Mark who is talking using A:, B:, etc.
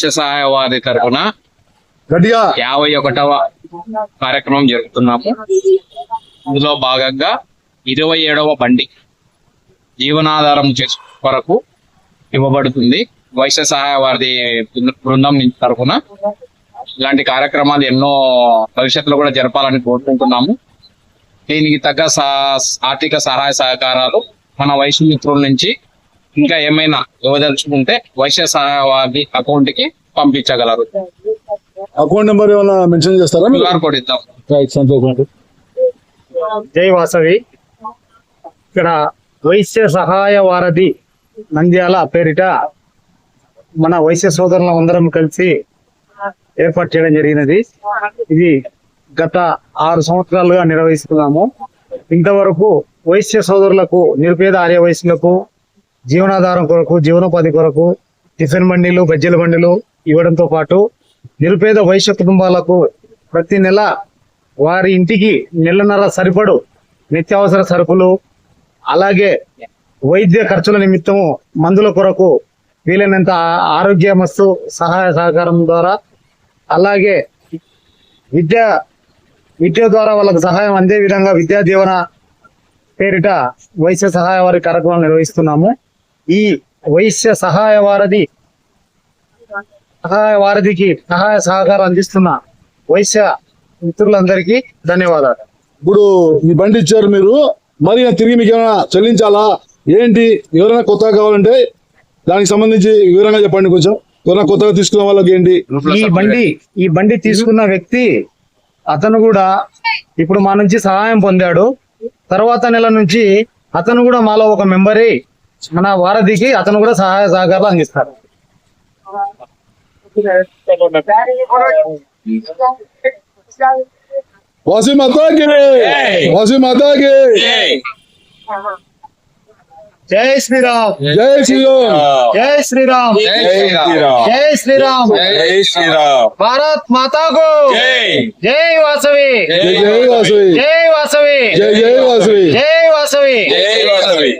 A: వైశ్య సహాయ వారి తరఫున 51వ కార్యక్రమం జరుపుతున్నాము. ఇందులో భాగంగా 27వ బండి జీవనాధారం కొరకు ఇవ్వబడుతుంది. వైశ్య సహాయ వారి బృందం తరఫున ఇలాంటి కార్యక్రమాలు ఎన్నో భవిష్యత్తులో కూడా జరపాలని కోరుకుంటున్నాము. దీనికి తగ్గ ఆర్థిక సహాయ సహకారాలు మన వైశ్య మిత్రుల నుంచి ఇంకా ఏమైనా ఇవ్వదలుచుకుంటే వైశ్య సహాయ వారి అకౌంట్ కి పంపించగలరు.
B: అకౌంట్ నెంబర్ ఏమైనా మెన్షన్ చేస్తారా?
A: QR కోడ్ ఇద్దాం.
C: జై వాసవి. ఇక్కడ వైశ్య సహాయ వారధి నంద్యాల పేరిట మన వైశ్య సోదరులు అందరం కలిసి ఏర్పాటు చేయడం జరిగినది. ఇది గత 6 సంవత్సరాలుగా నిర్వహిస్తున్నాము. ఇంతవరకు వైశ్య సోదరులకు, నిరుపేద ఆర్య వైశ్యులకు జీవనాధారం కొరకు, జీవనోపాధి కొరకు టిఫిన్ బండిలు, బజ్జీల బండిలు ఇవ్వడంతో పాటు నిరుపేద వైశ్య కుటుంబాలకు ప్రతి నెల వారి ఇంటికి నెలన్నర సరిపడు నిత్యావసర సరుకులు, అలాగే వైద్య ఖర్చుల నిమిత్తము మందుల కొరకు వీలైనంత ఆరోగ్య మస్తు సహాయ సహకారం ద్వారా, అలాగే విద్య ద్వారా వాళ్ళకు సహాయం అందే విధంగా విద్యా దీవెన పేరిట వైశ్య సహాయ వారి కార్యక్రమాలు నిర్వహిస్తున్నాము. ఈ వైశ్య సహాయ వారధికి సహాయ సహకారం అందిస్తున్న వైశ్య మిత్రులందరికీ ధన్యవాదాలు.
B: ఇప్పుడు ఈ బండి ఇచ్చారు మీరు, మరి తిరిగి మీకు ఏమైనా చెల్లించాలా ఏంటి? ఎవరైనా కొత్తగా కావాలంటే దానికి సంబంధించి వివరంగా చెప్పండి కొంచెం. ఎవరైనా కొత్తగా తీసుకున్న వాళ్ళకి ఏంటి?
C: ఈ బండి తీసుకున్న వ్యక్తి అతను కూడా ఇప్పుడు మా నుంచి సహాయం పొందాడు. తర్వాత నెల నుంచి అతను కూడా మాలో ఒక మెంబరే, మన వారధికి అతను కూడా సహాయ సహకారాలు అందిస్తారు.
B: వాసి మాతాకి, వాసి మాతాకి.
C: జై శ్రీరామ్,
B: జై శ్రీరామ్,
C: జై శ్రీరామ్, జై శ్రీరామ్,
D: జై శ్రీరామ్.
C: భారత్ మాతాకు జై వాసవి,
B: జై వాసవి,
C: జై వాసవి,
B: జై వాసవి,
C: జై వాసవి,
D: జై వాసవి.